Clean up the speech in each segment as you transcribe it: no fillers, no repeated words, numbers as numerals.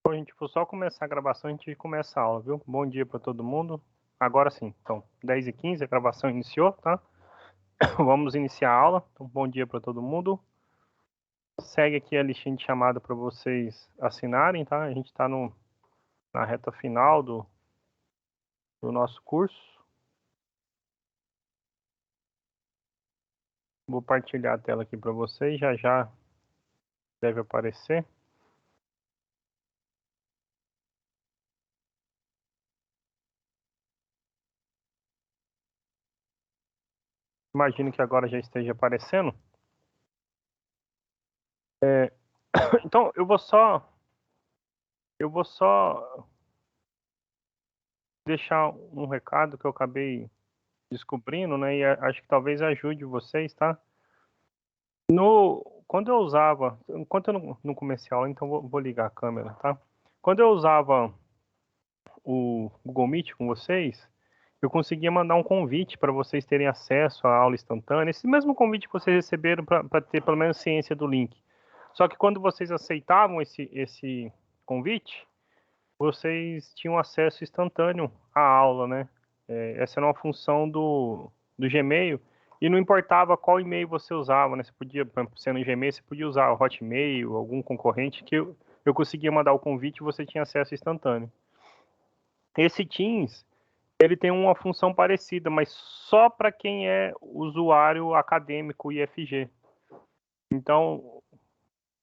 Bom, gente, vou só começar a gravação, a gente começa a aula, viu? Bom dia para todo mundo. Agora sim, então, 10h15, a gravação iniciou, tá? Vamos iniciar a aula. Então, bom dia para todo mundo. Segue aqui a listinha de chamada para vocês assinarem, tá? A gente está na reta final do nosso curso. Vou partilhar a tela aqui para vocês, já deve aparecer. Imagino que agora já esteja aparecendo. Então, eu vou só deixar um recado que eu acabei descobrindo, né? E acho que talvez ajude vocês, tá? Quando eu usava, enquanto eu não comecei a aula, então vou ligar a câmera, tá? Quando eu usava o Google Meet com vocês, eu conseguia mandar um convite para vocês terem acesso à aula instantânea, esse mesmo convite que vocês receberam para ter pelo menos ciência do link. Só que quando vocês aceitavam esse convite, vocês tinham acesso instantâneo à aula, né? Essa era uma função do Gmail, e não importava qual e-mail você usava, né? Você podia, sendo Gmail, você podia usar o Hotmail, algum concorrente, que eu conseguia mandar o convite e você tinha acesso instantâneo. Esse Teams, ele tem uma função parecida, mas só para quem é usuário acadêmico IFG. Então,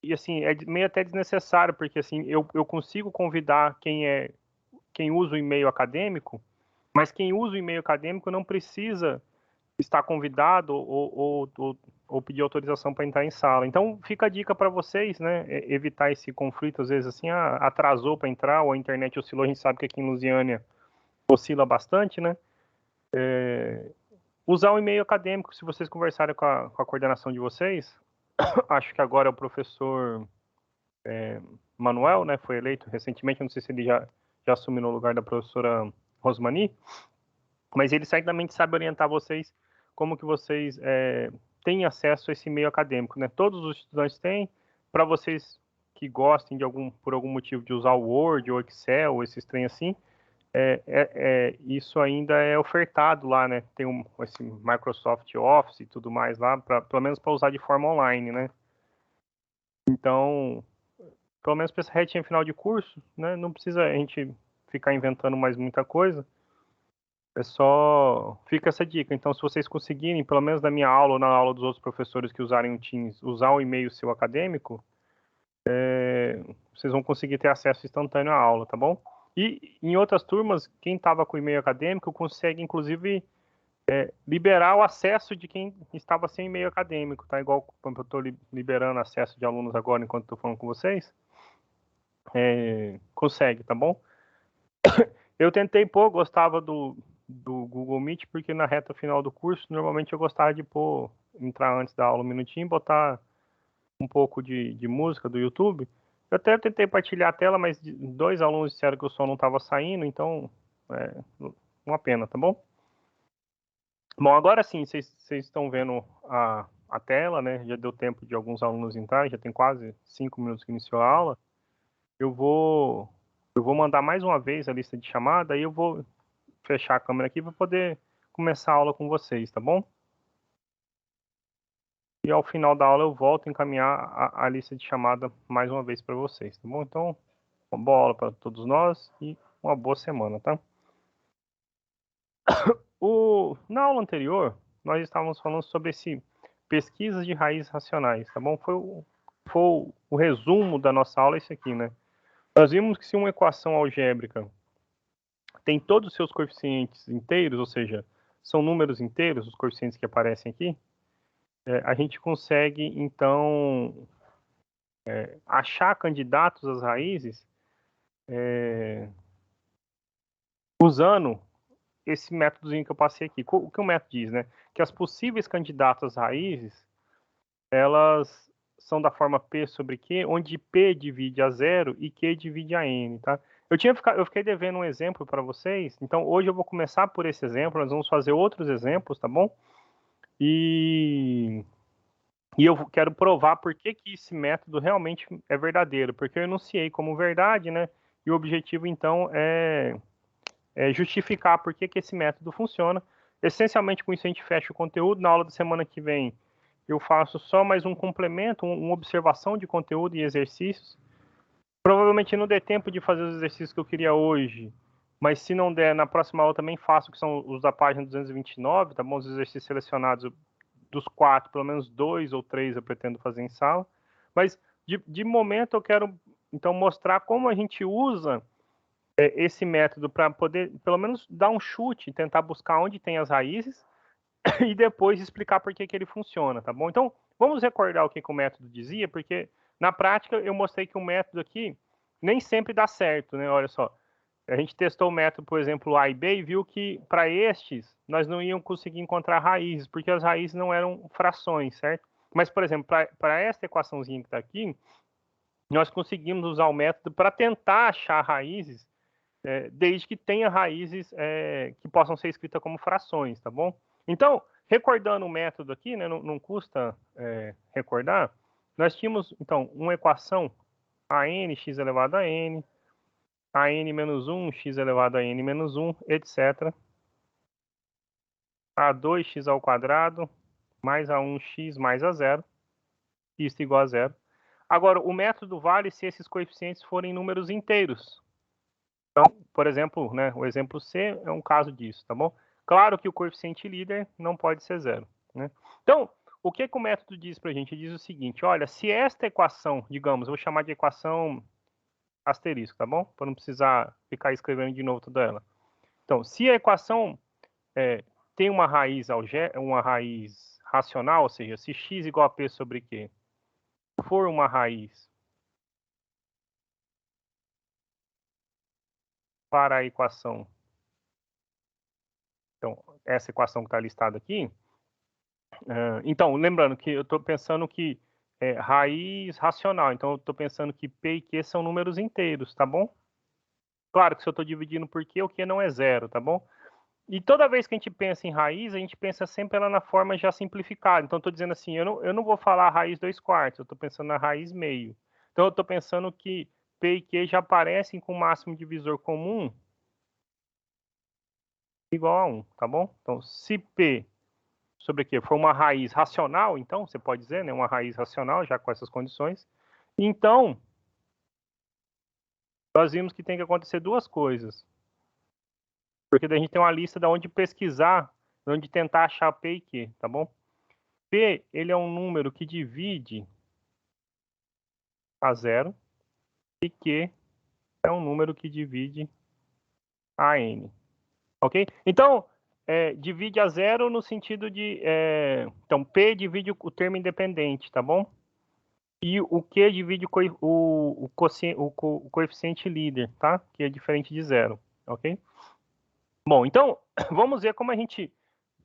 e assim, é meio até desnecessário, porque assim, eu consigo convidar quem usa o e-mail acadêmico, mas quem usa o e-mail acadêmico não precisa estar convidado ou pedir autorização para entrar em sala. Então, fica a dica para vocês, né? Evitar esse conflito, às vezes assim, atrasou para entrar, ou a internet oscilou, a gente sabe que aqui em Lusiânia oscila bastante, né? Usar o e-mail acadêmico, se vocês conversarem com a coordenação de vocês, acho que agora é o professor Manuel, né? Foi eleito recentemente, não sei se ele já assumiu no lugar da professora Rosmani, mas ele certamente sabe orientar vocês como que vocês têm acesso a esse meio acadêmico, né? Todos os estudantes têm. Para vocês que gostem por algum motivo de usar o Word ou Excel, esses trem assim, isso ainda é ofertado lá, né? Tem esse Microsoft Office e tudo mais lá, pelo menos para usar de forma online, né? Então, pelo menos para essa retinha final de curso, né? Não precisa a gente ficar inventando mais muita coisa. É só. Fica essa dica. Então, se vocês conseguirem, pelo menos na minha aula ou na aula dos outros professores que usarem o Teams, usar o e-mail seu acadêmico, vocês vão conseguir ter acesso instantâneo à aula, tá bom? E em outras turmas, quem estava com o e-mail acadêmico consegue, inclusive, liberar o acesso de quem estava sem e-mail acadêmico, tá? Igual eu estou liberando acesso de alunos agora enquanto estou falando com vocês. Consegue, tá bom? Eu tentei pôr, gostava do Google Meet, porque na reta final do curso, normalmente eu gostava de entrar antes da aula um minutinho, botar um pouco de música do YouTube. Eu até tentei partilhar a tela, mas 2 alunos disseram que o som não estava saindo, então, uma pena, tá bom? Bom, agora sim, vocês estão vendo a tela, né? Já deu tempo de alguns alunos entrar, já tem quase 5 minutos que iniciou a aula. Eu vou mandar mais uma vez a lista de chamada, e eu vou fechar a câmera aqui para poder começar a aula com vocês, tá bom? E ao final da aula eu volto a encaminhar a lista de chamada mais uma vez para vocês, tá bom? Então, uma boa aula para todos nós e uma boa semana, tá? Na aula anterior, nós estávamos falando sobre pesquisas de raízes racionais, tá bom? Foi o resumo da nossa aula, esse aqui, né? Nós vimos que se uma equação algébrica tem todos os seus coeficientes inteiros, ou seja, são números inteiros, os coeficientes que aparecem aqui, a gente consegue, então, achar candidatos às raízes usando esse métodozinho que eu passei aqui. O que o método diz, né? Que as possíveis candidatas às raízes, elas são da forma P sobre Q, onde P divide a zero e Q divide a N, tá? Eu fiquei devendo um exemplo para vocês, então hoje eu vou começar por esse exemplo, nós vamos fazer outros exemplos, tá bom? E E eu quero provar por que esse método realmente é verdadeiro, porque eu enunciei como verdade, né? E o objetivo, então, é justificar por que esse método funciona. Essencialmente, com isso a gente fecha o conteúdo. Na aula da semana que vem, eu faço só mais um complemento, uma observação de conteúdo e exercícios. Provavelmente não dê tempo de fazer os exercícios que eu queria hoje, mas se não der, na próxima aula também faço, que são os da página 229, tá bom? Os exercícios selecionados dos 4, pelo menos 2 ou 3 eu pretendo fazer em sala. Mas, de momento, eu quero, então, mostrar como a gente usa esse método para poder, pelo menos, dar um chute, tentar buscar onde tem as raízes e depois explicar por que ele funciona, tá bom? Então, vamos recordar o que o método dizia, porque na prática eu mostrei que o método aqui nem sempre dá certo, né? Olha só, a gente testou o método, por exemplo, A e B, e viu que para estes nós não íamos conseguir encontrar raízes, porque as raízes não eram frações, certo? Mas, por exemplo, para esta equaçãozinha que está aqui, nós conseguimos usar o método para tentar achar raízes, desde que tenha raízes que possam ser escritas como frações, tá bom? Então, recordando o método aqui, né, não custa recordar, nós tínhamos, então, uma equação AN, x elevado a n, AN menos 1, x elevado a n menos 1, etc. A2x ao quadrado mais A1x mais A0, isso igual a zero. Agora, o método vale se esses coeficientes forem números inteiros. Então, por exemplo, né, o exemplo C é um caso disso, tá bom? Claro que o coeficiente líder não pode ser zero, né? Então, o que o método diz para a gente? Diz o seguinte, olha, se esta equação, digamos, eu vou chamar de equação asterisco, tá bom? Para não precisar ficar escrevendo de novo toda ela. Então, se a equação tem uma raiz racional, ou seja, se x igual a p sobre q for uma raiz para a equação, então, essa equação que está listada aqui, então, lembrando que eu estou pensando que raiz racional, então eu estou pensando que p e q são números inteiros, tá bom? Claro que se eu estou dividindo por q, o q não é zero, tá bom? E toda vez que a gente pensa em raiz, a gente pensa sempre ela na forma já simplificada. Então, estou dizendo assim, eu não vou falar raiz 2/4, eu estou pensando na raiz meio. Então, eu estou pensando que P e Q já aparecem com o máximo divisor comum igual a 1, tá bom? Então, se P sobre Q for uma raiz racional, então, você pode dizer, né, uma raiz racional, já com essas condições, então, nós vimos que tem que acontecer duas coisas. Porque daí a gente tem uma lista de onde pesquisar, de onde tentar achar P e Q, tá bom? P, ele é um número que divide a zero, e Q é um número que divide a n, ok? Então, divide a zero no sentido de... então, P divide o termo independente, tá bom? E o Q divide o coeficiente líder, tá? Que é diferente de zero, ok? Bom, então, vamos ver como a gente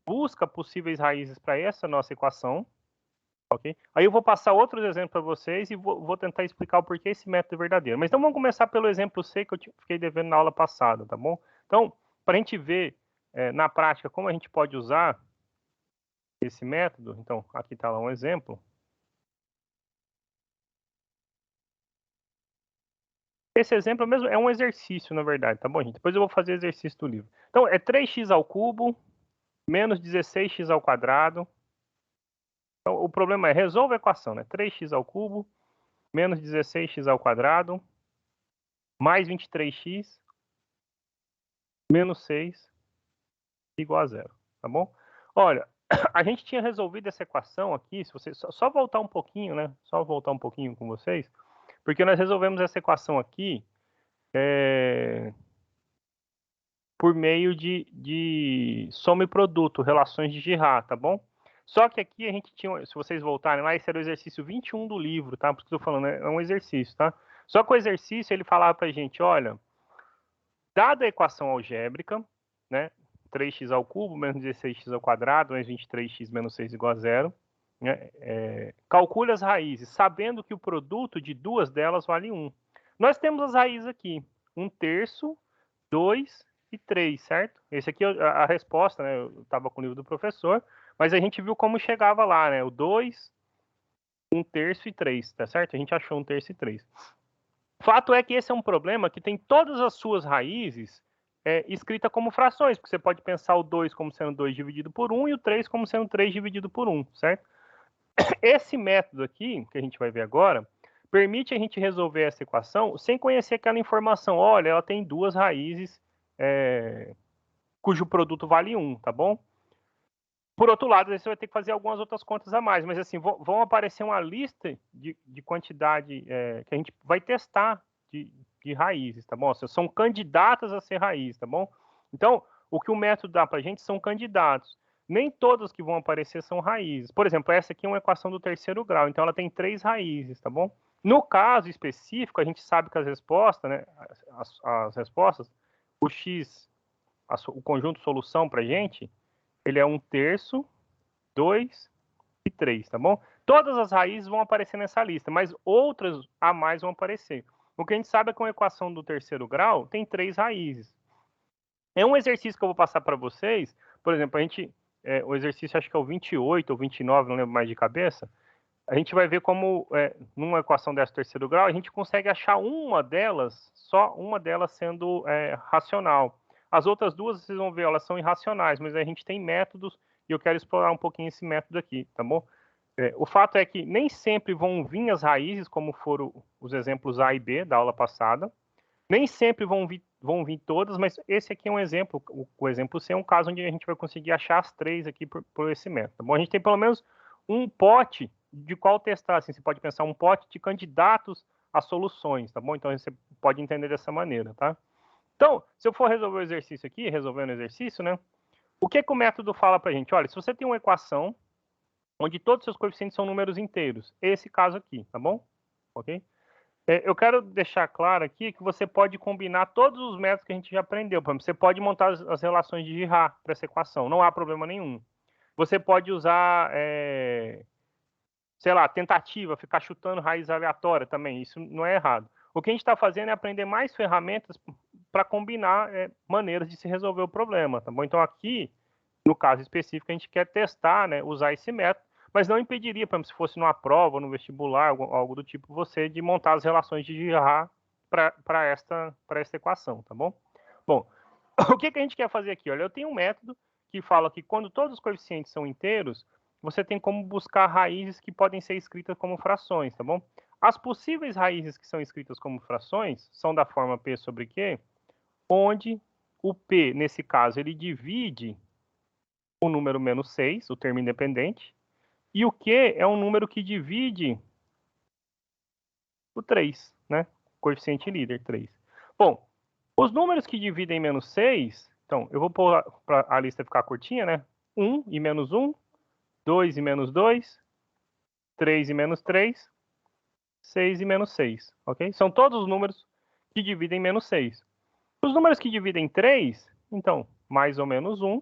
busca possíveis raízes para essa nossa equação, ok? Aí eu vou passar outros exemplos para vocês e vou tentar explicar o porquê esse método é verdadeiro. Mas então vamos começar pelo exemplo C que eu fiquei devendo na aula passada, tá bom? Então, para a gente ver na prática como a gente pode usar esse método, então aqui está lá um exemplo. Esse exemplo mesmo é um exercício, na verdade, tá bom, gente? Depois eu vou fazer exercício do livro. Então, é 3x ao cubo menos 16x ao quadrado. Então, o problema é, resolve a equação, né? 3x ao cubo menos 16x ao quadrado mais 23x menos 6 igual a zero, tá bom? Olha, a gente tinha resolvido essa equação aqui, se você só voltar um pouquinho, né? Só voltar um pouquinho com vocês, porque nós resolvemos essa equação aqui por meio de soma e produto, relações de Girard, tá bom? Só que aqui a gente tinha, se vocês voltarem lá, esse era o exercício 21 do livro, tá? Por isso que eu tô falando, é um exercício, tá? Só que o exercício, ele falava pra gente, olha, dada a equação algébrica, né? 3x ao cubo menos 16x ao quadrado mais 23x menos 6 igual a zero, né? Calcule as raízes, sabendo que o produto de duas delas vale 1. Nós temos as raízes aqui, 1/3, 2 e 3, certo? Esse aqui é a resposta, né? Eu estava com o livro do professor, mas a gente viu como chegava lá, né? O 2 1 terço e 3, tá certo? A gente achou 1 terço e 3. Fato é que esse é um problema que tem todas as suas raízes escrita como frações, porque você pode pensar o 2 como sendo 2 dividido por 1 e o 3 como sendo 3 dividido por 1, certo? Esse método aqui, que a gente vai ver agora, permite a gente resolver essa equação sem conhecer aquela informação. Olha, ela tem duas raízes cujo produto vale 1, tá bom? Por outro lado, você vai ter que fazer algumas outras contas a mais, mas assim, vão aparecer uma lista de quantidade que a gente vai testar de raízes, tá bom? São candidatas a ser raízes, tá bom? Então, o que o método dá para a gente são candidatos. Nem todas que vão aparecer são raízes. Por exemplo, essa aqui é uma equação do terceiro grau, então ela tem 3 raízes, tá bom? No caso específico, a gente sabe que as respostas, né, as respostas, o x, o conjunto solução para a gente, ele é 1 terço, 2 e 3, tá bom? Todas as raízes vão aparecer nessa lista, mas outras a mais vão aparecer. O que a gente sabe é que uma equação do terceiro grau tem 3 raízes. É um exercício que eu vou passar para vocês. Por exemplo, o exercício acho que é o 28 ou 29, não lembro mais de cabeça. A gente vai ver como, numa equação dessa terceiro grau, a gente consegue achar uma delas, só uma delas sendo racional. As outras duas, vocês vão ver, elas são irracionais, mas a gente tem métodos, e eu quero explorar um pouquinho esse método aqui, tá bom? O fato é que nem sempre vão vir as raízes, como foram os exemplos A e B da aula passada. Nem sempre vão vir todas, mas esse aqui é um exemplo. O exemplo C é um caso onde a gente vai conseguir achar as 3 aqui por esse método. Tá bom? A gente tem pelo menos um pote de qual testar. Assim, você pode pensar um pote de candidatos a soluções, tá bom? Então você pode entender dessa maneira, tá? Então, se eu for resolver o exercício aqui, resolvendo o exercício, né? O que o método fala pra gente? Olha, se você tem uma equação onde todos os seus coeficientes são números inteiros, esse caso aqui, tá bom? Ok? Eu quero deixar claro aqui que você pode combinar todos os métodos que a gente já aprendeu. Por exemplo, você pode montar as relações de Girard para essa equação, não há problema nenhum. Você pode usar, sei lá, tentativa, ficar chutando raiz aleatória também, isso não é errado. O que a gente está fazendo é aprender mais ferramentas para combinar maneiras de se resolver o problema, tá bom? Então aqui, no caso específico, a gente quer testar, né, usar esse método, mas não impediria, por exemplo, se fosse numa prova, no vestibular, algo do tipo, você de montar as relações de Girard para esta equação, tá bom? Bom, o que a gente quer fazer aqui? Olha, eu tenho um método que fala que quando todos os coeficientes são inteiros, você tem como buscar raízes que podem ser escritas como frações, tá bom? As possíveis raízes que são escritas como frações são da forma P sobre Q, onde o P, nesse caso, ele divide o número menos 6, o termo independente, e o Q é um número que divide o 3, né? Coeficiente líder, 3. Bom, os números que dividem menos 6, então, eu vou pôr para a lista ficar curtinha, né? 1 e menos 1, 2 e menos 2, 3 e menos 3, 6 e menos 6, ok? São todos os números que dividem menos 6. Os números que dividem 3, então, mais ou menos 1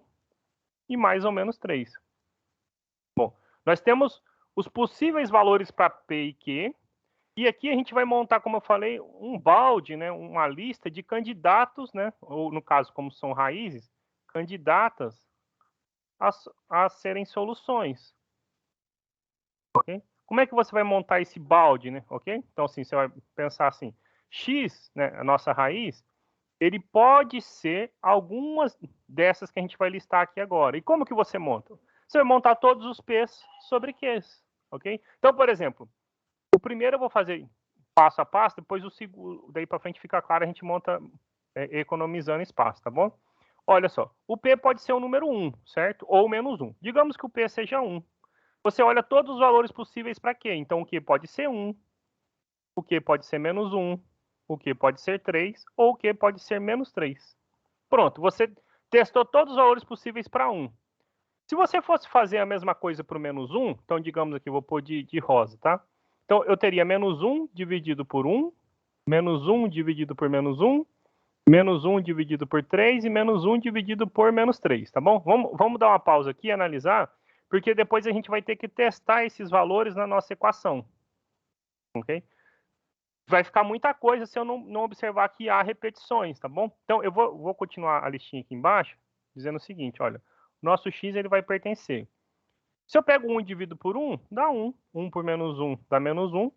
e mais ou menos 3. Bom, nós temos os possíveis valores para P e Q, e aqui a gente vai montar, como eu falei, um balde, né, uma lista de candidatos, né, ou no caso, como são raízes, candidatas a serem soluções. Ok? Como é que você vai montar esse balde, né? Ok? Então, assim, você vai pensar assim, x, né, a nossa raiz, ele pode ser algumas dessas que a gente vai listar aqui agora. E como que você monta? Você vai montar todos os p's sobre q's, ok? Então, por exemplo, o primeiro eu vou fazer passo a passo, depois o segundo, daí para frente fica claro, a gente monta economizando espaço, tá bom? Olha só, o P pode ser o número 1, certo? Ou menos 1. Digamos que o P seja 1. Você olha todos os valores possíveis para Q. Então, o Q pode ser 1, o Q pode ser menos 1, o Q pode ser 3, ou o Q pode ser menos 3. Pronto, você testou todos os valores possíveis para 1. Se você fosse fazer a mesma coisa para o menos 1, então digamos aqui, vou pôr de rosa, tá? Então eu teria menos 1 dividido por 1, menos 1 dividido por menos 1, menos 1 dividido por 3 e menos 1 dividido por menos 3, tá bom? Vamos dar uma pausa aqui e analisar, porque depois a gente vai ter que testar esses valores na nossa equação, ok? Vai ficar muita coisa se eu não observar que há repetições, tá bom? Então eu vou continuar a listinha aqui embaixo, dizendo o seguinte, olha, nosso x ele vai pertencer Se eu pego 1 e divido por 1, dá 1. 1 por menos 1 dá menos 1.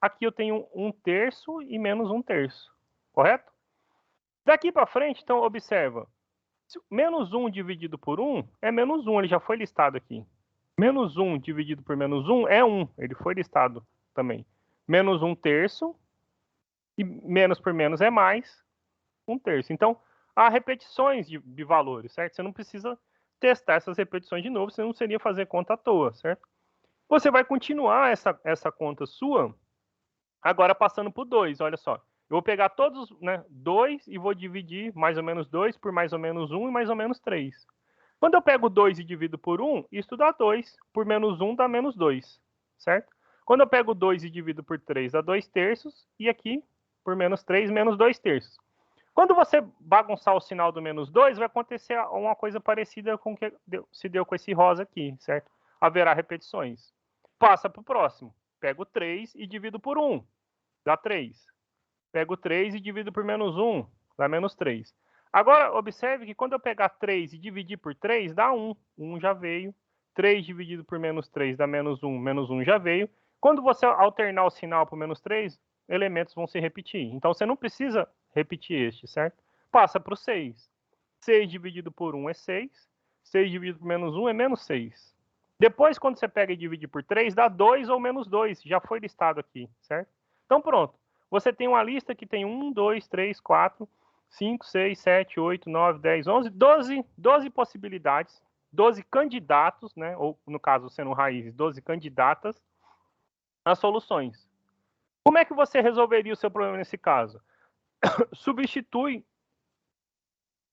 Aqui eu tenho 1/3 e menos 1/3, correto? Daqui para frente, então, observa. Menos 1 dividido por 1 é menos 1, ele já foi listado aqui. Menos 1 dividido por menos 1 é 1, ele foi listado também. Menos 1/3, e menos por menos é mais 1/3. Então, há repetições de valores, certo? Você não precisa testar essas repetições de novo, senão seria fazer conta à toa, certo? Você vai continuar essa conta sua, agora passando por 2, olha só. Eu vou pegar todos, né, 2 e vou dividir mais ou menos 2 por mais ou menos 1 e mais ou menos 3. Quando eu pego 2 e divido por 1, isso dá 2. Por menos 1 dá menos 2, certo? Quando eu pego 2 e divido por 3, dá 2/3. E aqui, por menos 3, menos 2/3. Quando você bagunçar o sinal do menos 2, vai acontecer uma coisa parecida com o que se deu com esse rosa aqui, certo? Haverá repetições. Passa para o próximo. Pego 3 e divido por 1. Dá 3. Pego 3 e divido por menos 1. Dá menos 3. Agora, observe que quando eu pegar 3 e dividir por 3, dá 1. 1 já veio. 3 dividido por menos 3 dá menos 1 já veio. Quando você alternar o sinal para o menos 3, elementos vão se repetir. Então, você não precisa repetir este, certo? Passa para o 6. 6 dividido por 1 é 6. 6 dividido por menos 1 é menos 6. Depois, quando você pega e divide por 3, dá 2 ou menos 2. Já foi listado aqui, certo? Então, pronto. Você tem uma lista que tem 1, 2, 3, 4, 5, 6, 7, 8, 9, 10, 11, 12 possibilidades, 12 candidatos, né? Ou, no caso, sendo raízes, 12 candidatas às soluções. Como é que você resolveria o seu problema nesse caso? Substitui,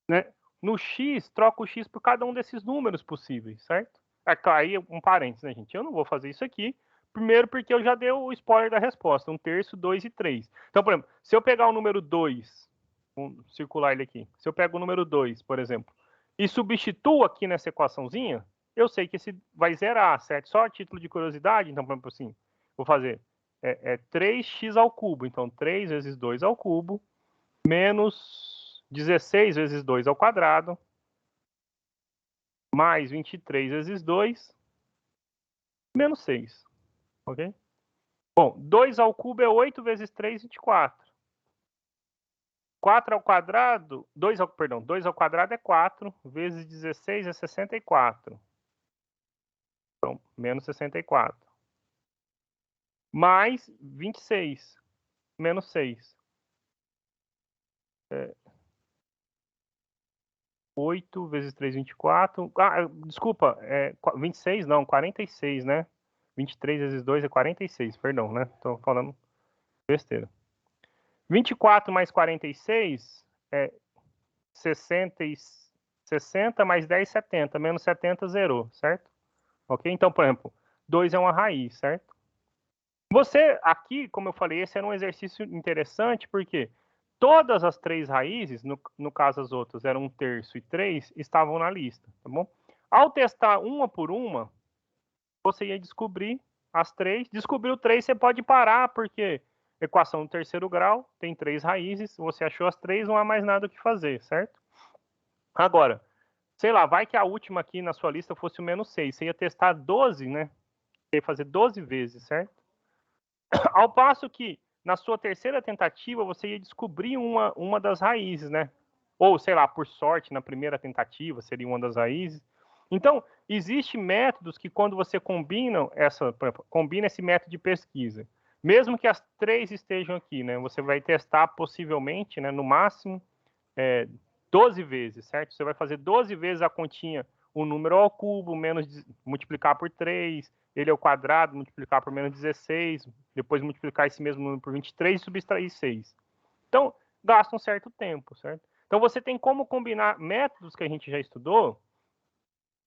né? No X, troca o X por cada um desses números possíveis, certo? Aí, um parênteses, né, gente? Eu não vou fazer isso aqui. Primeiro, porque eu já dei o spoiler da resposta: 1/3, 2 e 3. Então, por exemplo, se eu pegar o número 2, vamos circular ele aqui. Se eu pego o número 2, por exemplo, e substituo aqui nessa equaçãozinha, eu sei que esse vai zerar, certo? Só a título de curiosidade, então, por exemplo, assim, vou fazer 3x ao cubo. Então, 3 vezes 2 ao cubo, menos 16 vezes 2 ao quadrado, mais 23 vezes 2, menos 6. Ok? Bom, 2 ao cubo é 8 vezes 3, 24. 4 ao quadrado, 2 ao quadrado é 4, vezes 16 é 64. Então, menos 64. Mais 26, menos 6. 8 vezes 3, 24. Desculpa, 26 não, 46, né? 23 vezes 2 é 46, perdão, né? Tô falando besteira. 24 mais 46 é 60 mais 10, 70. Menos 70, zerou, certo? Ok? Então, por exemplo, 2 é uma raiz, certo? Você, aqui, como eu falei, esse era um exercício interessante, porque todas as 3 raízes, no caso as outras eram 1/3 e 3, estavam na lista, tá bom? Ao testar uma por uma, você ia descobrir as 3. Descobriu 3, você pode parar, porque equação do terceiro grau tem 3 raízes, você achou as 3, não há mais nada o que fazer, certo? Agora, sei lá, vai que a última aqui na sua lista fosse o menos 6, você ia testar 12, né? Você ia fazer 12 vezes, certo? Ao passo que, na sua terceira tentativa, você ia descobrir uma das raízes, né? Ou, sei lá, por sorte, na primeira tentativa, seria uma das raízes. Então, existem métodos que, quando você combina esse método de pesquisa, mesmo que as 3 estejam aqui, né? Você vai testar possivelmente, né, no máximo, 12 vezes, certo? Você vai fazer 12 vezes a continha, o número ao cubo, menos multiplicar por 3, ele ao quadrado, multiplicar por menos 16, depois multiplicar esse mesmo número por 23 e subtrair 6. Então, gasta um certo tempo, certo? Então, você tem como combinar métodos que a gente já estudou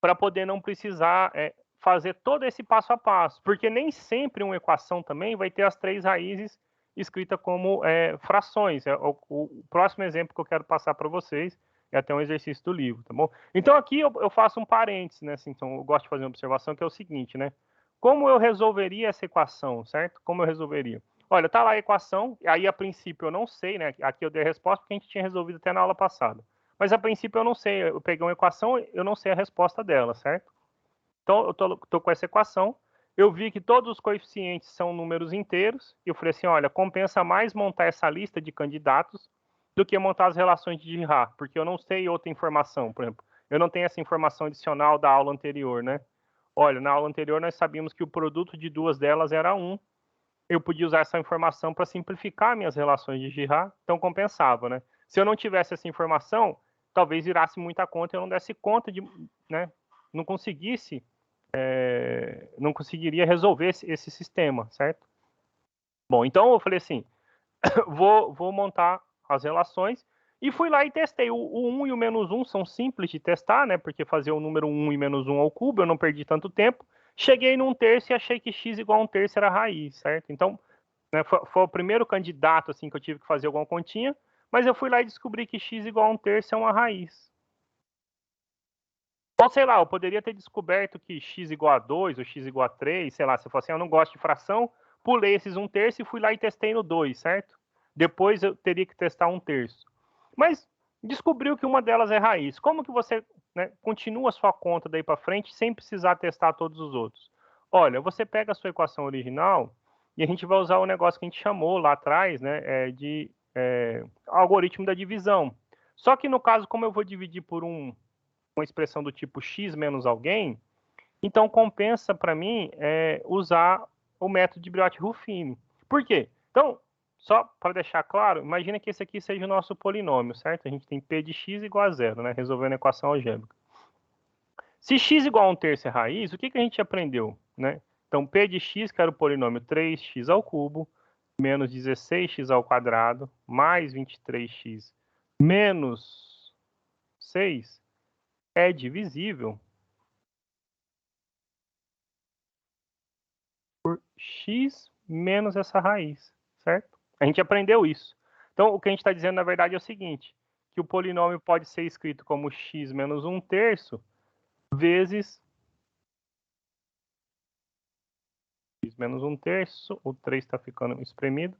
para poder não precisar fazer todo esse passo a passo, porque nem sempre uma equação também vai ter as 3 raízes escritas como frações. O próximo exemplo que eu quero passar para vocês é até um exercício do livro, tá bom? Então, aqui eu faço um parênteses, né? Assim, então, eu gosto de fazer uma observação que é o seguinte, né? Como eu resolveria essa equação, certo? Como eu resolveria? Olha, tá lá a equação, aí a princípio eu não sei, né? Aqui eu dei a resposta porque a gente tinha resolvido até na aula passada. Mas a princípio eu não sei, eu peguei uma equação, eu não sei a resposta dela, certo? Então, eu tô com essa equação. Eu vi que todos os coeficientes são números inteiros. E eu falei assim, olha, compensa mais montar essa lista de candidatos do que montar as relações de Girard, porque eu não sei outra informação, por exemplo. Eu não tenho essa informação adicional da aula anterior, né? Olha, na aula anterior nós sabíamos que o produto de duas delas era 1. Eu podia usar essa informação para simplificar minhas relações de Girard, então compensava, né? Se eu não tivesse essa informação, talvez virasse muita conta e eu não desse conta de, né? Não conseguisse, não conseguiria resolver esse sistema, certo? Bom, então eu falei assim, vou montar as relações e fui lá e testei. O 1 e o menos 1 são simples de testar, né? Porque fazer o número 1 e menos 1 ao cubo, eu não perdi tanto tempo. Cheguei num terço e achei que x igual a 1/3 era a raiz, certo? Então, né, foi o primeiro candidato assim que eu tive que fazer alguma continha, mas eu fui lá e descobri que x igual a 1/3 é uma raiz. Ou sei lá, eu poderia ter descoberto que x igual a 2 ou x igual a 3, sei lá, se eu fosse assim, eu não gosto de fração, pulei esses 1/3 e fui lá e testei no 2, certo? Depois eu teria que testar 1/3. Mas descobriu que uma delas é raiz. Como que você, né, continua a sua conta daí para frente sem precisar testar todos os outros? Olha, você pega a sua equação original e a gente vai usar o negócio que a gente chamou lá atrás, né, de algoritmo da divisão. Só que no caso, como eu vou dividir por uma expressão do tipo x menos alguém, então compensa para mim usar o método de Briot-Ruffini. Por quê? Então, só para deixar claro, imagina que esse aqui seja o nosso polinômio, certo? A gente tem p de x igual a zero, né? Resolvendo a equação algébrica. Se x igual a 1/3 é raiz, o que a gente aprendeu, né? Então, p de x, que era o polinômio 3x ao cubo, menos 16x ao quadrado, mais 23x menos 6, é divisível por x menos essa raiz, certo? A gente aprendeu isso. Então, o que a gente está dizendo, na verdade, é o seguinte, que o polinômio pode ser escrito como x menos 1/3 vezes x menos 1/3, o 3 está ficando espremido,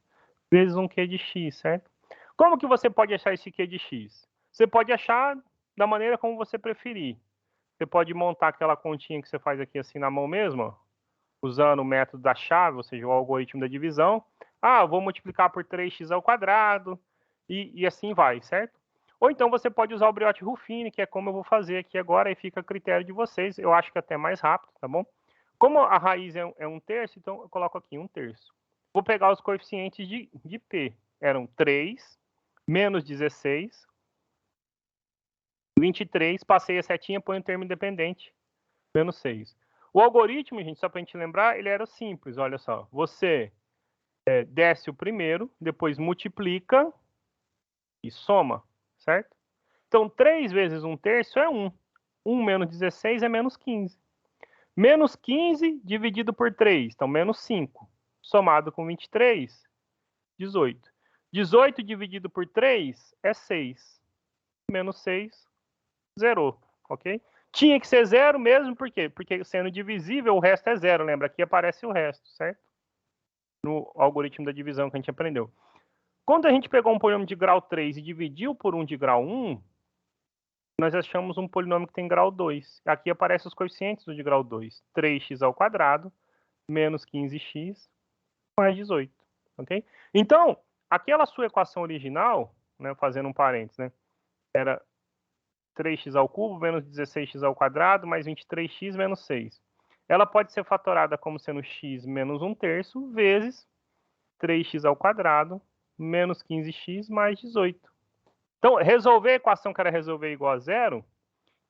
vezes um q de x, certo? Como que você pode achar esse q de x? Você pode achar da maneira como você preferir. Você pode montar aquela continha que você faz aqui assim na mão mesmo, ó, usando o método da chave, ou seja, o algoritmo da divisão. Ah, vou multiplicar por 3x ao quadrado, e assim vai, certo? Ou então você pode usar o Briot-Ruffini, que é como eu vou fazer aqui agora, e fica a critério de vocês. Eu acho que até mais rápido, tá bom? Como a raiz é 1/3, então eu coloco aqui 1/3. Vou pegar os coeficientes de P. Eram 3, menos 16, 23, passei a setinha, põe um termo independente, menos 6. O algoritmo, gente, só para a gente lembrar, ele era simples, olha só. Você desce o primeiro, depois multiplica e soma, certo? Então, 3 vezes 1/3 é 1. 1 menos 16 é menos 15. Menos 15 dividido por 3, então menos 5. Somado com 23, 18. 18 dividido por 3 é 6. Menos 6, zerou, ok? Tinha que ser zero mesmo, por quê? Porque sendo divisível, o resto é zero, lembra? Aqui aparece o resto, certo? No algoritmo da divisão que a gente aprendeu. Quando a gente pegou um polinômio de grau 3 e dividiu por um de grau 1, nós achamos um polinômio que tem grau 2. Aqui aparecem os coeficientes do de grau 2. 3x ao quadrado, menos 15x, mais 18, ok? Então, aquela sua equação original, né, fazendo um parênteses, né, era 3x ao cubo menos 16x ao quadrado mais 23x menos 6. Ela pode ser fatorada como sendo x menos 1/3 vezes 3x ao quadrado menos 15x mais 18. Então, resolver a equação que era resolver igual a zero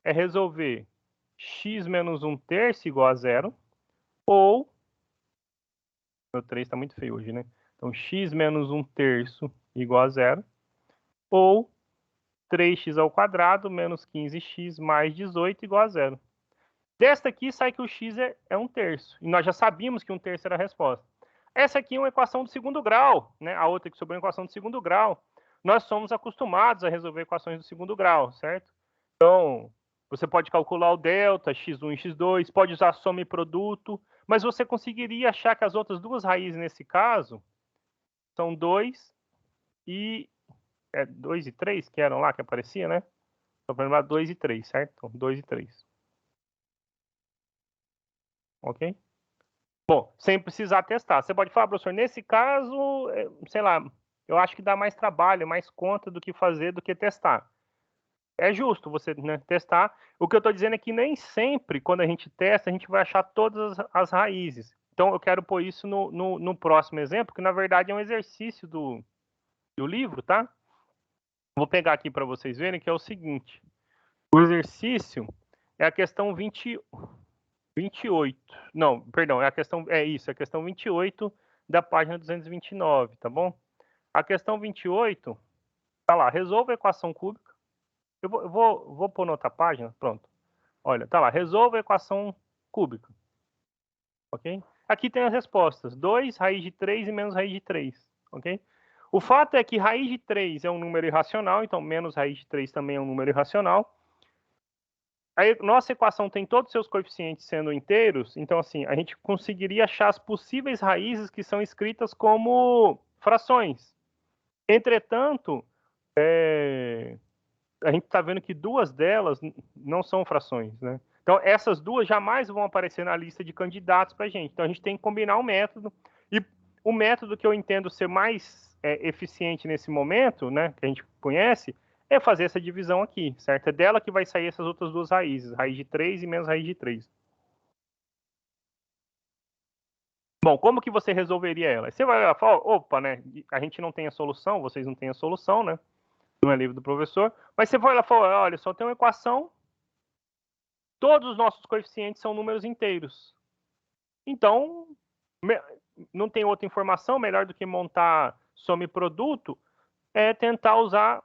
é resolver x menos 1/3 igual a zero, ou... Meu 3 está muito feio hoje, né? Então, x menos 1/3 igual a zero, ou 3x ao quadrado menos 15x mais 18 igual a zero. Desta aqui sai que o x é 1/3. E nós já sabíamos que 1/3 era a resposta. Essa aqui é uma equação do segundo grau, né? A outra que sobrou é uma equação do segundo grau. Nós somos acostumados a resolver equações do segundo grau, certo? Então, você pode calcular o delta, x1 e x2, pode usar soma e produto, mas você conseguiria achar que as outras duas raízes nesse caso são 2 e 2 e 3, que eram lá que aparecia, né? Só para lembrar 2 e 3, certo? 2 e 3. ok? Bom, sem precisar testar. Você pode falar, professor, nesse caso, sei lá, eu acho que dá mais trabalho, mais conta do que fazer, do que testar. É justo você, né, testar. O que eu estou dizendo é que nem sempre, quando a gente testa, a gente vai achar todas as raízes. Então, eu quero pôr isso no próximo exemplo, que na verdade é um exercício do livro, tá? Vou pegar aqui para vocês verem, que é o seguinte. O exercício é a questão 28. Não, perdão, é a questão 28 da página 229, tá bom? A questão 28, tá lá, resolva a equação cúbica. Eu vou pôr na outra página, pronto. Olha, tá lá, resolva a equação cúbica. Ok? Aqui tem as respostas. 2, raiz de 3 e menos raiz de 3. Ok? O fato é que raiz de 3 é um número irracional, então menos raiz de 3 também é um número irracional. A nossa equação tem todos os seus coeficientes sendo inteiros, então assim, a gente conseguiria achar as possíveis raízes que são escritas como frações. Entretanto, a gente está vendo que duas delas não são frações, né? Então, essas duas jamais vão aparecer na lista de candidatos para a gente. Então, a gente tem que combinar um método. E o método que eu entendo ser mais eficiente nesse momento, né, que a gente conhece, é fazer essa divisão aqui, certo? É dela que vai sair essas outras duas raízes, raiz de 3 e menos raiz de 3. Bom, como que você resolveria ela? Você vai falar, opa, né, a gente não tem a solução, vocês não têm a solução, né? Não é livro do professor. Mas você vai lá e fala, olha, só tem uma equação, todos os nossos coeficientes são números inteiros. Então, não tem outra informação melhor do que montar soma e produto, é tentar usar,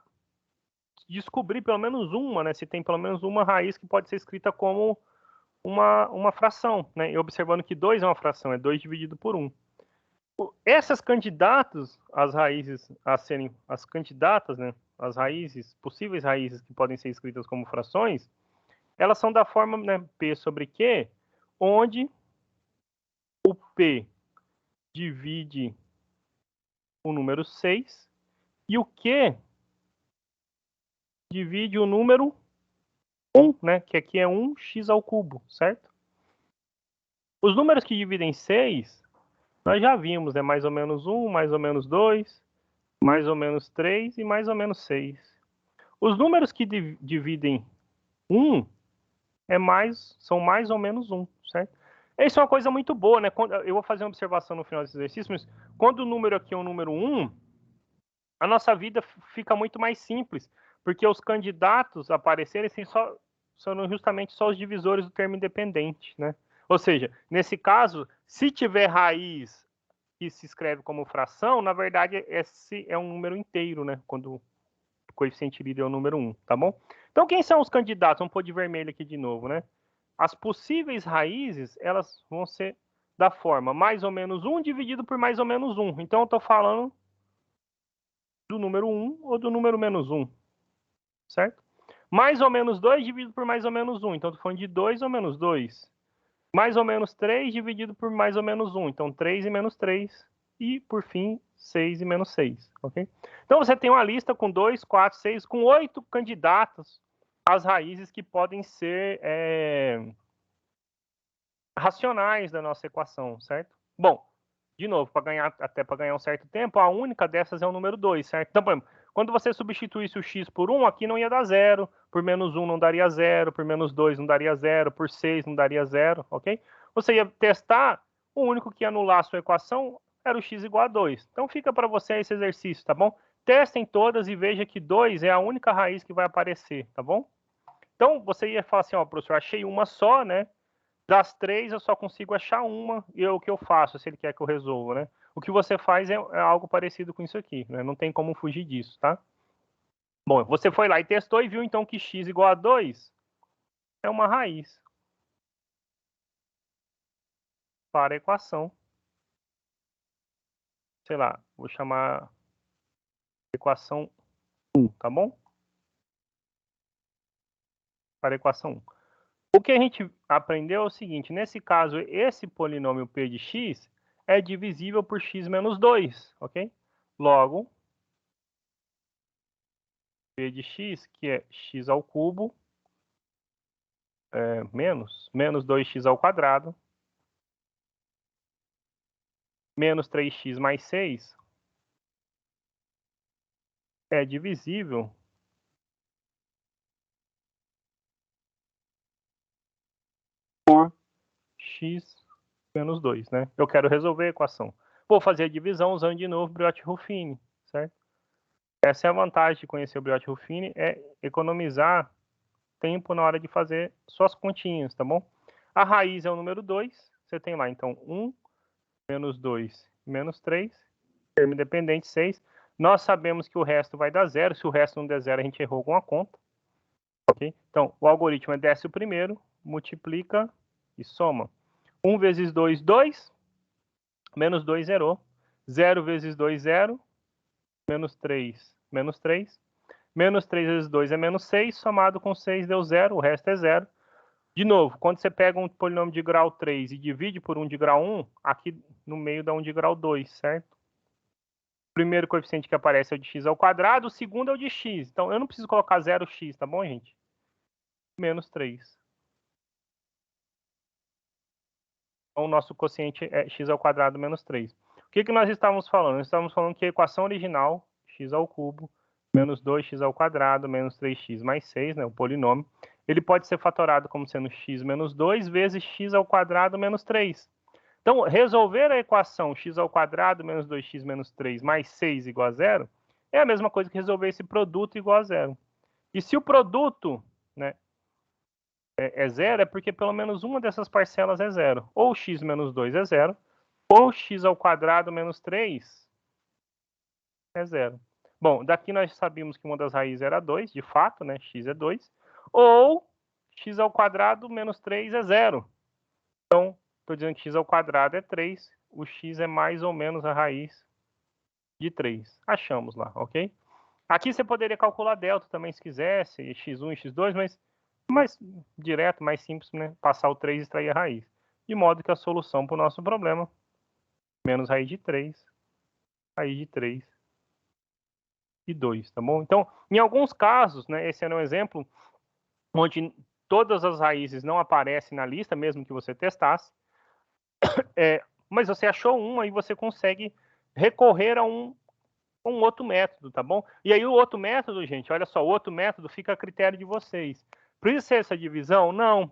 descobrir pelo menos uma, né? Se tem pelo menos uma raiz que pode ser escrita como uma fração, né? E observando que 2 é uma fração, é 2 dividido por 1. Essas candidatas, as raízes a serem, as candidatas, né? As raízes, possíveis raízes que podem ser escritas como frações, elas são da forma, né, P sobre Q, onde o P divide o número 6 e o Q divide o número 1, né? Que aqui é 1x ao cubo, certo? Os números que dividem 6, nós já vimos, é mais ou menos 1, mais ou menos 2, mais ou menos 3 e mais ou menos 6. Os números que dividem 1 são mais ou menos 1, certo? Isso é uma coisa muito boa, né? Eu vou fazer uma observação no final desse exercício, mas quando o número aqui é um número 1, a nossa vida fica muito mais simples, porque os candidatos aparecerem são justamente só os divisores do termo independente, né? Ou seja, nesse caso, se tiver raiz que se escreve como fração, na verdade esse é um número inteiro, né? Quando o coeficiente líder é o número 1, tá bom? Então quem são os candidatos? Vamos pôr de vermelho aqui de novo, né? As possíveis raízes, elas vão ser da forma mais ou menos 1 dividido por mais ou menos 1. Então eu estou falando do número 1 ou do número menos 1, certo? Mais ou menos 2 dividido por mais ou menos 1, então estou falando de 2 ou menos 2. Mais ou menos 3 dividido por mais ou menos 1, então 3 e menos 3. E, por fim, 6 e menos 6, ok? Então você tem uma lista com 2, 4, 6, com 8 candidatos às raízes que podem ser racionais da nossa equação, certo? Bom, de novo, até para ganhar um certo tempo, a única dessas é o número 2, certo? Então, por exemplo, quando você substituísse o x por 1, aqui não ia dar 0, por menos 1 não daria 0, por menos 2 não daria 0, por 6 não daria 0, ok? Você ia testar, o único que ia anular a sua equação era o x igual a 2. Então fica para você esse exercício, tá bom? Testem todas e veja que 2 é a única raiz que vai aparecer, tá bom? Então você ia falar assim, ó, professor, achei uma só, né? Das 3, eu só consigo achar uma, e o que eu faço, se ele quer que eu resolva, né? O que você faz é algo parecido com isso aqui, né? Não tem como fugir disso, tá? Bom, você foi lá e testou e viu, então, que x igual a 2 é uma raiz para a equação. Sei lá, vou chamar equação 1, tá bom? Para a equação 1. O que a gente aprendeu é o seguinte, nesse caso, esse polinômio p de x é divisível por x menos 2, ok? Logo, p de x, que é x ao cubo, menos 2x ao quadrado, menos 3x mais 6 é divisível por x menos 2, né? Eu quero resolver a equação. Vou fazer a divisão usando de novo o Briot-Ruffini, certo? Essa é a vantagem de conhecer o Briot-Ruffini, é economizar tempo na hora de fazer suas continhas, tá bom? A raiz é o número 2, você tem lá, então, 1, menos 2, menos 3, termo independente, 6. Nós sabemos que o resto vai dar zero, se o resto não der zero, a gente errou alguma conta, ok? Então, o algoritmo é desce o primeiro, multiplica e soma. 1 vezes 2, 2, menos 2, zerou. 0 vezes 2, 0, menos 3, menos 3. Menos 3 vezes 2 é menos 6, somado com 6 deu 0, o resto é 0. De novo, quando você pega um polinômio de grau 3 e divide por um de grau 1, aqui no meio dá um de grau 2, certo? O primeiro coeficiente que aparece é o de x ao quadrado, o segundo é o de x. Então, eu não preciso colocar 0x, tá bom, gente? Menos 3. Então, o nosso quociente é x ao quadrado menos 3. O que nós estávamos falando? Nós estávamos falando que a equação original, x ao cubo, menos 2x ao quadrado, menos 3x mais 6, né, o polinômio, ele pode ser fatorado como sendo x menos 2 vezes x ao quadrado menos 3. Então, resolver a equação x ao quadrado menos 2x menos 3 mais 6 igual a zero é a mesma coisa que resolver esse produto igual a zero. E se o produto, né, é zero, é porque pelo menos uma dessas parcelas é zero. Ou x menos 2 é zero, ou x ao quadrado menos 3 é zero. Bom, daqui nós sabíamos que uma das raízes era 2, de fato, né? X é 2. Ou x ao quadrado menos 3 é zero. Então, estou dizendo que x ao quadrado é 3. O x é mais ou menos a raiz de 3. Achamos lá, ok? Aqui você poderia calcular delta também, se quisesse, x1 e x2, mas mais direto, mais simples, né? Passar o 3 e extrair a raiz. De modo que a solução para o nosso problema, menos raiz de 3, raiz de 3 e 2, tá bom? Então, em alguns casos, né, esse era um exemplo onde todas as raízes não aparecem na lista, mesmo que você testasse, mas você achou uma e você consegue recorrer a um outro método, tá bom? E aí o outro método, gente, olha só, o outro método fica a critério de vocês. Precisa ser essa divisão? Não.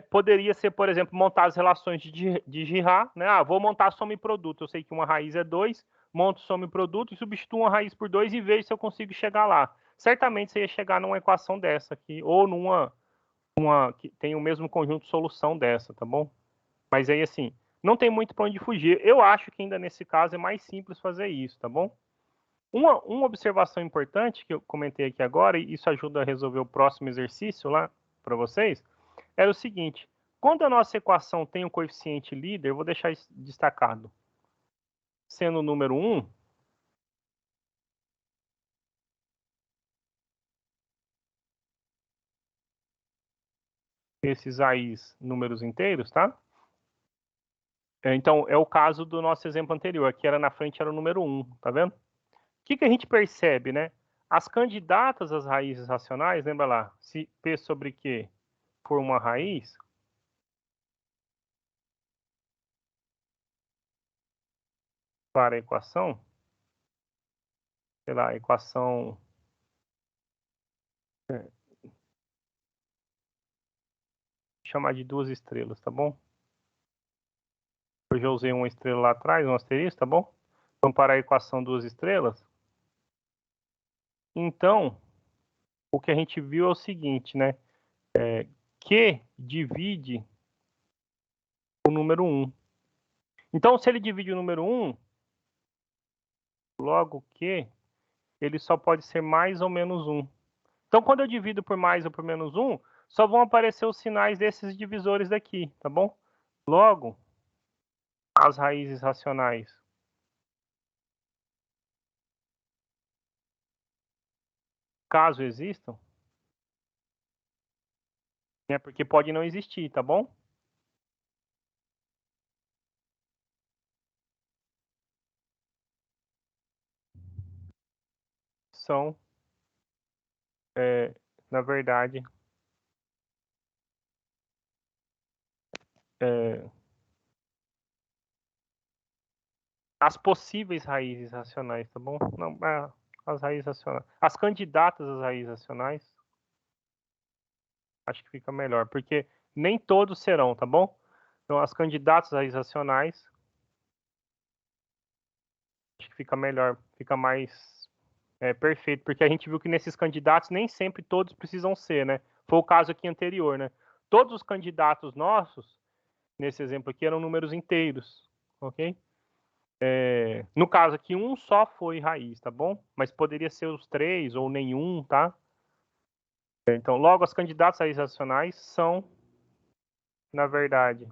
Poderia ser, por exemplo, montar as relações de Girard, né? Ah, vou montar soma e produto. Eu sei que uma raiz é 2, monto soma e produto e substituo uma raiz por 2 e vejo se eu consigo chegar lá. Certamente você ia chegar numa equação dessa aqui, ou numa que tem o mesmo conjunto de solução dessa, tá bom? Mas aí, assim, não tem muito para onde fugir. Eu acho que ainda nesse caso é mais simples fazer isso, tá bom? Uma observação importante que eu comentei aqui agora, e isso ajuda a resolver o próximo exercício lá para vocês, era o seguinte: quando a nossa equação tem um coeficiente líder, eu vou deixar isso destacado, sendo o número 1, esses aí números inteiros, tá? Então, é o caso do nosso exemplo anterior, que era na frente era o número 1, tá vendo? O que a gente percebe, né? As candidatas às raízes racionais, lembra lá, se P sobre Q for uma raiz, para a equação, sei lá, a equação chamar de duas estrelas, tá bom? Eu já usei uma estrela lá atrás, um asterisco, tá bom? Vamos para a equação duas estrelas. Então, o que a gente viu é o seguinte, né? Q divide o número 1. Então, se ele divide o número 1, logo Q, ele só pode ser mais ou menos 1. Então, quando eu divido por mais ou por menos 1, só vão aparecer os sinais desses divisores daqui, tá bom? Logo, as raízes racionais, caso existam, né? Porque pode não existir, tá bom? São, na verdade, é, as possíveis raízes racionais, tá bom? Não, as raízes racionais. As candidatas às raízes racionais. Acho que fica melhor, porque nem todos serão, tá bom? Então, as candidatas às raízes racionais. Acho que fica melhor, fica mais perfeito, porque a gente viu que nesses candidatos nem sempre todos precisam ser, né? Foi o caso aqui anterior, né? Todos os candidatos nossos, nesse exemplo aqui, eram números inteiros, ok? No caso aqui, um só foi raiz, tá bom? Mas poderia ser os três ou nenhum, tá? Então, logo, as candidatas raízes racionais são, na verdade,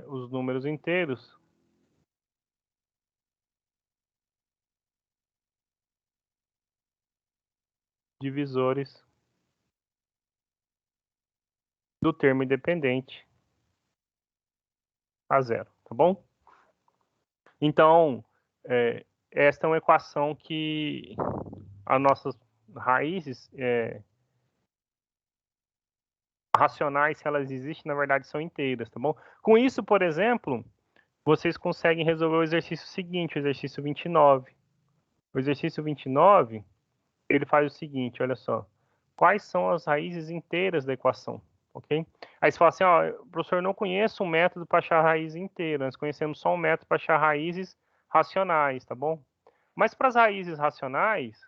os números inteiros divisores do termo independente a zero, tá bom? Então, esta é uma equação que as nossas raízes racionais, se elas existem, na verdade são inteiras, tá bom? Com isso, por exemplo, vocês conseguem resolver o exercício seguinte, o exercício 29. O exercício 29, ele faz o seguinte, olha só. Quais são as raízes inteiras da equação, ok? Aí você fala assim, ó, professor, eu não conheço um método para achar raiz inteira, nós conhecemos só um método para achar raízes racionais, tá bom? Mas para as raízes racionais,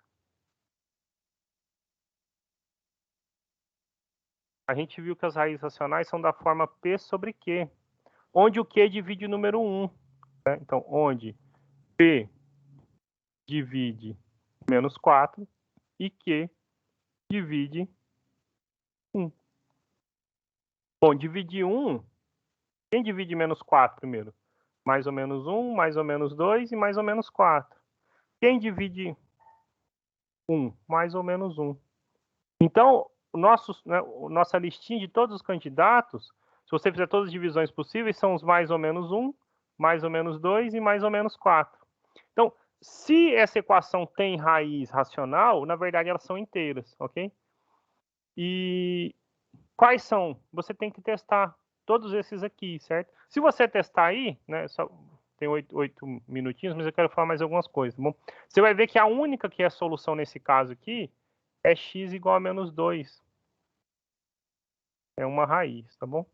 a gente viu que as raízes racionais são da forma P sobre Q, onde o Q divide o número 1. Né? Então, onde P divide menos 4 e Q divide 1. Bom, dividir 1, quem divide menos 4 primeiro? Mais ou menos 1, mais ou menos 2 e mais ou menos 4. Quem divide 1? Mais ou menos 1. Então, nossa listinha de todos os candidatos, se você fizer todas as divisões possíveis, são os mais ou menos 1, mais ou menos 2 e mais ou menos 4. Então, se essa equação tem raiz racional, na verdade elas são inteiras, ok? E quais são? Você tem que testar todos esses aqui, certo? Se você testar aí, né, só tem 8 minutinhos, mas eu quero falar mais algumas coisas, tá bom? Você vai ver que a única que é a solução nesse caso aqui é x igual a menos 2. É uma raiz, tá bom?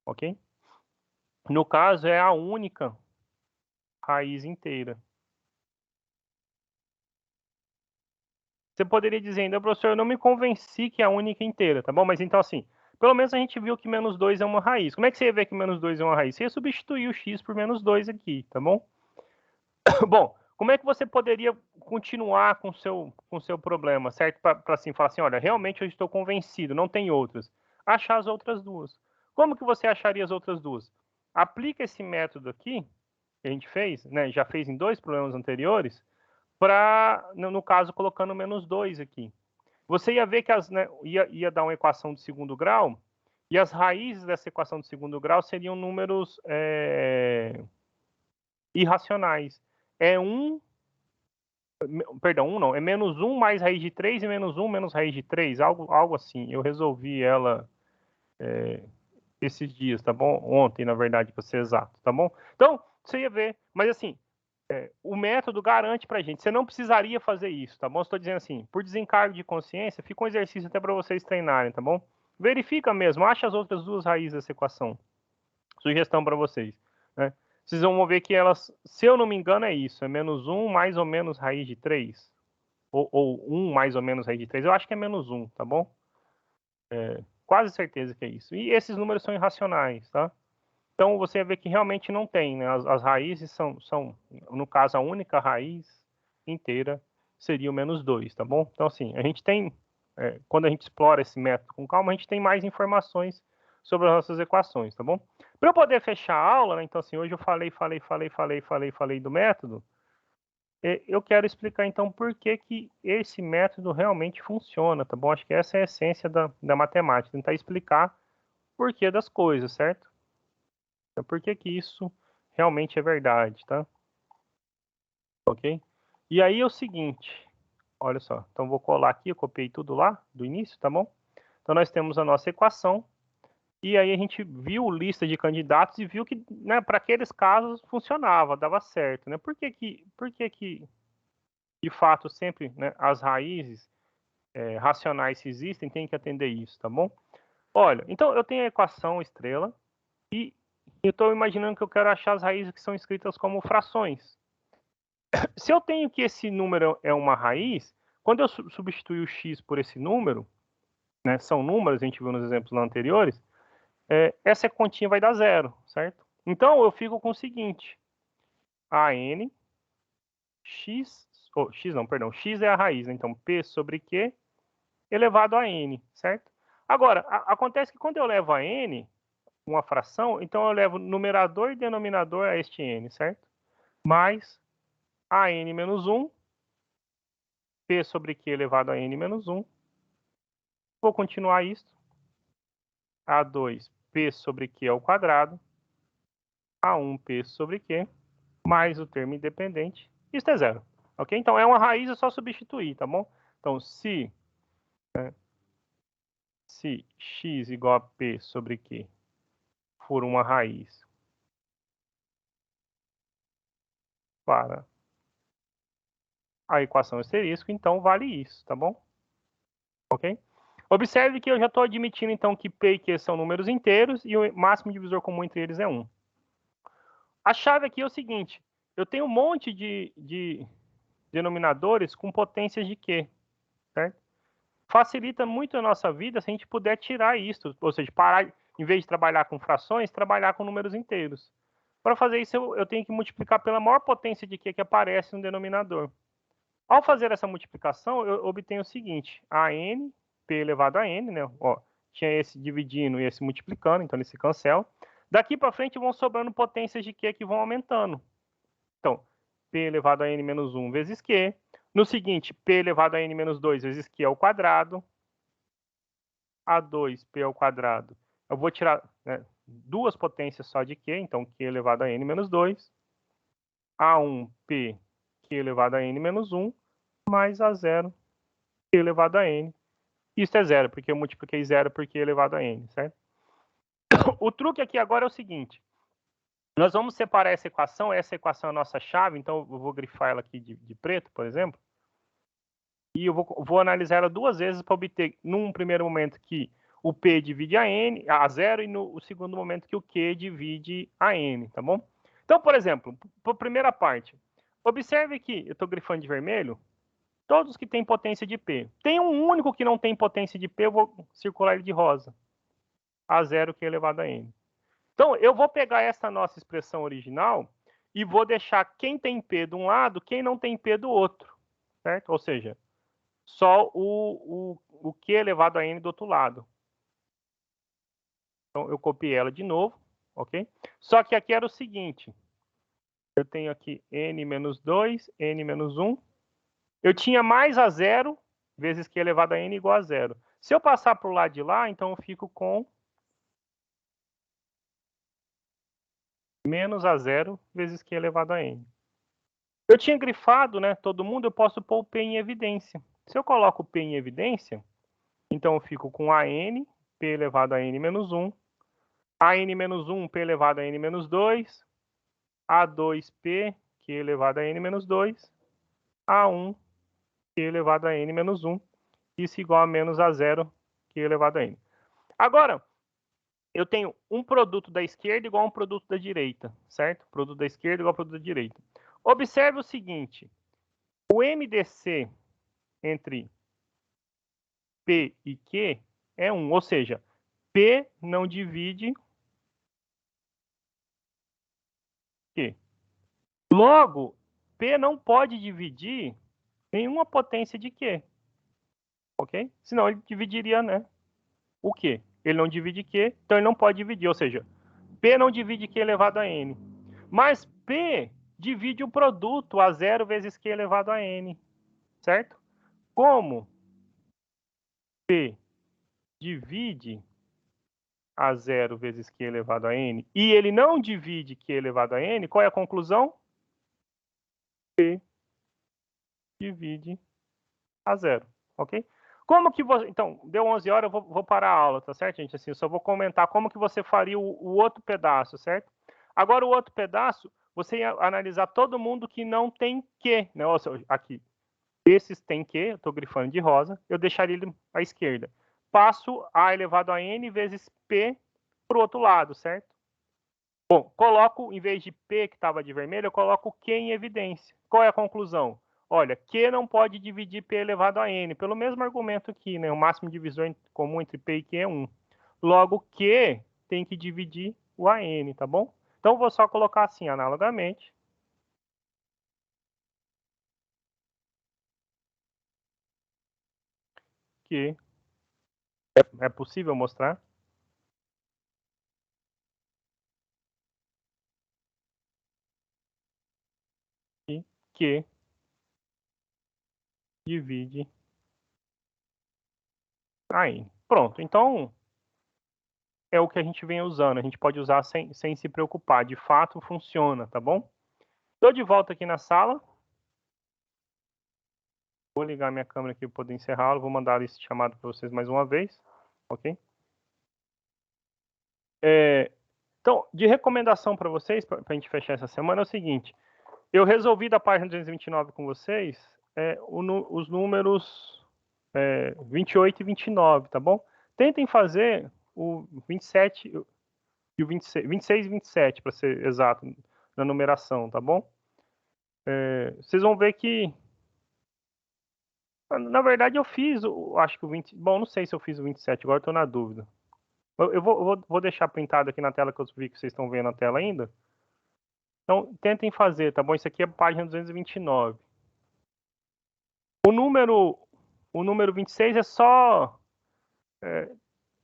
Ok? No caso, é a única raiz inteira. Você poderia dizer ainda, professor, eu não me convenci que é a única inteira, tá bom? Mas então, assim, pelo menos a gente viu que menos 2 é uma raiz. Como é que você ia ver que menos 2 é uma raiz? Você ia substituir o x por menos 2 aqui, tá bom? Bom, como é que você poderia continuar com o seu problema, certo? Para assim, falar assim, olha, realmente eu estou convencido, não tem outras. Achar as outras duas. Como que você acharia as outras duas? Aplica esse método aqui, que a gente fez, né, já fez em 2 problemas anteriores, para, no caso, colocando menos 2 aqui. Você ia ver que ia dar uma equação de segundo grau, e as raízes dessa equação de segundo grau seriam números irracionais. É 1, perdão, 1 não, é menos 1 mais raiz de 3 e menos 1 menos raiz de 3, algo assim. Eu resolvi ela esses dias, tá bom? Ontem, na verdade, para ser exato, tá bom? Então, você ia ver, mas assim, o método garante pra gente, você não precisaria fazer isso, tá bom? Estou dizendo assim, por desencargo de consciência, fica um exercício até para vocês treinarem, tá bom? Verifica mesmo, acha as outras duas raízes dessa equação. Sugestão para vocês, né? Vocês vão ver que elas, se eu não me engano, é isso, é menos 1 mais ou menos raiz de 3. Ou 1 mais ou menos raiz de 3. Eu acho que é menos 1, tá bom? Quase certeza que é isso. E esses números são irracionais, tá? Então você vê que realmente não tem, né? As raízes são, no caso, a única raiz inteira seria o menos 2, tá bom? Então, assim, a gente tem, quando a gente explora esse método com calma, a gente tem mais informações sobre as nossas equações, tá bom? Para eu poder fechar a aula, né? Então, assim, hoje eu falei do método, eu quero explicar, então, por que que esse método realmente funciona, tá bom? Acho que essa é a essência da matemática, tentar explicar o porquê das coisas, certo? Então, por que que isso realmente é verdade, tá? Ok? E aí é o seguinte, olha só, então vou colar aqui, eu copiei tudo lá do início, tá bom? Então nós temos a nossa equação, E aí a gente viu lista de candidatos e viu que, né, para aqueles casos funcionava, dava certo, né? Por que que de fato sempre, né, as raízes racionais que existem têm que atender isso, tá bom? Olha, então eu tenho a equação estrela e eu estou imaginando que eu quero achar as raízes que são escritas como frações. Se eu tenho que esse número é uma raiz, quando eu substituir o x por esse número, né, são números, a gente viu nos exemplos anteriores, essa continha vai dar zero, certo? Então eu fico com o seguinte, an x, x não, perdão, x é a raiz, né? Então p sobre q elevado a n, certo? Agora, acontece que quando eu levo a n, uma fração, então eu levo numerador e denominador a este n, certo? Mais a n menos 1, p sobre q elevado a n menos 1. Vou continuar isso. A2, p sobre q ao quadrado. A1, p sobre q, mais o termo independente. Isso é zero, ok? Então, é uma raiz, é só substituir, tá bom? Então, se x igual a p sobre q for uma raiz para a equação asterisco, então vale isso, tá bom? Ok? Observe que eu já estou admitindo, então, que p e q são números inteiros e o máximo divisor comum entre eles é 1. A chave aqui é o seguinte, eu tenho um monte de denominadores com potências de q, certo? Facilita muito a nossa vida se a gente puder tirar isso, ou seja, parar, em vez de trabalhar com frações, trabalhar com números inteiros. Para fazer isso, eu tenho que multiplicar pela maior potência de q que aparece no denominador. Ao fazer essa multiplicação, eu obtenho o seguinte, an, p elevado a n, né? Ó, tinha esse dividindo e esse multiplicando, então ele se cancela. Daqui para frente vão sobrando potências de q que vão aumentando. Então, p elevado a n menos 1 vezes q. No seguinte, p elevado a n menos 2 vezes q ao quadrado. A2p ao quadrado. Eu vou tirar, né, duas potências só de q, então q elevado a n menos 2. A1p q elevado a n menos 1 mais A0 q elevado a n. Isso é zero, porque eu multipliquei zero por q elevado a n, certo? O truque aqui agora é o seguinte. Nós vamos separar essa equação é a nossa chave, então eu vou grifar ela aqui de preto, por exemplo. E eu vou analisar ela duas vezes para obter, num primeiro momento, que o P divide a zero, e no segundo momento que o Q divide a N, tá bom? Então, por exemplo, para a primeira parte, observe que eu estou grifando de vermelho, todos que têm potência de P. Tem um único que não tem potência de P, eu vou circular ele de rosa. A0 que é elevado a N. Então, eu vou pegar essa nossa expressão original e vou deixar quem tem P de um lado, quem não tem P do outro, certo? Ou seja, só o Q elevado a N do outro lado. Então, eu copiei ela de novo, ok? Só que aqui era o seguinte, eu tenho aqui N menos 2, N menos 1. Eu tinha mais A0 vezes Q elevado a N igual a 0. Se eu passar para o lado de lá, então eu fico com menos A0 vezes Q elevado a N. Eu tinha grifado, né, todo mundo, eu posso pôr o P em evidência. Se eu coloco o P em evidência, então eu fico com AN, P elevado a N menos 1, AN menos 1, P elevado a N menos 2, A2P, Q elevado a N menos 2, A1, Q elevado a N menos 1, isso igual a menos A0, Q elevado a N. Agora, eu tenho um produto da esquerda igual a um produto da direita, certo? Produto da esquerda igual ao produto da direita. Observe o seguinte, o MDC entre P e Q é 1, ou seja, P não divide Q. Logo, P não pode dividir nenhuma potência de Q, ok? Senão ele dividiria, né, o Q. Ele não divide Q, então ele não pode dividir, ou seja, P não divide Q elevado a N. Mas P divide o produto A0 vezes Q elevado a N, certo? Como P divide A0 vezes Q elevado a N e ele não divide Q elevado a N, qual é a conclusão? P divide A0, ok? Como que você... Então, deu 11 horas, eu vou parar a aula, tá certo, gente? Assim, eu só vou comentar como que você faria o outro pedaço, certo? Agora, o outro pedaço, você ia analisar todo mundo que não tem Q, né? Ou seja, aqui, esses tem Q, eu estou grifando de rosa, eu deixaria ele à esquerda. Passo A elevado a N vezes P para o outro lado, certo? Bom, coloco, em vez de P, que estava de vermelho, eu coloco Q em evidência. Qual é a conclusão? Olha, Q não pode dividir P elevado a N, pelo mesmo argumento aqui, né? O máximo divisor comum entre P e Q é 1. Logo, Q tem que dividir o AN, tá bom? Então, vou só colocar assim, analogamente. Que é possível mostrar que Q divide AN. Pronto, então é o que a gente vem usando. A gente pode usar sem se preocupar. De fato, funciona, tá bom? Estou de volta aqui na sala. Vou ligar minha câmera aqui para poder encerrá-lo. Vou mandar esse chamado para vocês mais uma vez. Ok? Então, de recomendação para vocês, para a gente fechar essa semana, é o seguinte. Eu resolvi da página 229 com vocês os números 28 e 29, tá bom? Tentem fazer o 27 e o 26, 26 e 27, para ser exato, na numeração, tá bom? Vocês vão ver que, na verdade, eu fiz, acho que o 20... Bom, não sei se eu fiz o 27, agora estou na dúvida. Eu vou deixar printado aqui na tela, que eu vi que vocês estão vendo na tela ainda. Então, tentem fazer, tá bom? Isso aqui é a página 229. O número 26 é só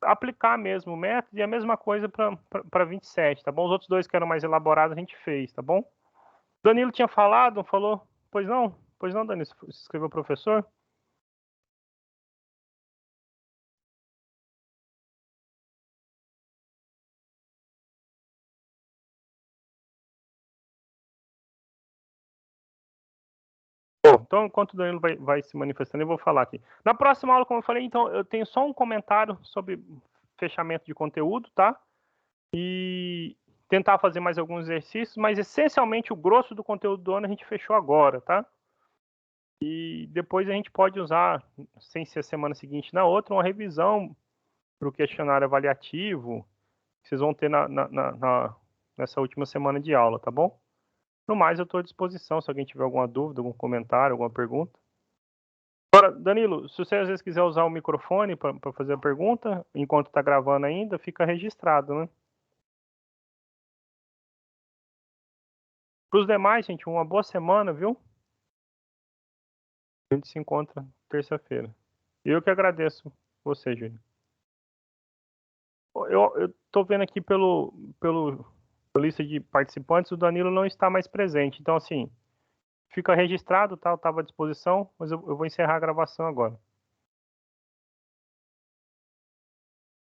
aplicar mesmo o método, e a mesma coisa para 27, tá bom? Os outros dois que eram mais elaborados a gente fez, tá bom? Danilo tinha falado, não falou? Pois não? Pois não, Danilo? Você escreveu professor? Bom, então, enquanto o Danilo vai se manifestando, eu vou falar aqui. Na próxima aula, como eu falei, então, eu tenho só um comentário sobre fechamento de conteúdo, tá? E tentar fazer mais alguns exercícios, mas essencialmente o grosso do conteúdo do ano a gente fechou agora, tá? E depois a gente pode usar, sem ser a semana seguinte na outra, uma revisão para o questionário avaliativo que vocês vão ter nessa última semana de aula, tá bom? No mais, eu estou à disposição se alguém tiver alguma dúvida, algum comentário, alguma pergunta. Agora, Danilo, se você às vezes quiser usar o microfone para fazer a pergunta, enquanto está gravando ainda, fica registrado, né? Para os demais, gente, uma boa semana, viu? A gente se encontra terça-feira. Eu que agradeço você, Júlio. Eu tô vendo aqui pela lista de participantes, o Danilo não está mais presente. Então, assim, fica registrado, tá? Eu estava à disposição, mas eu vou encerrar a gravação agora.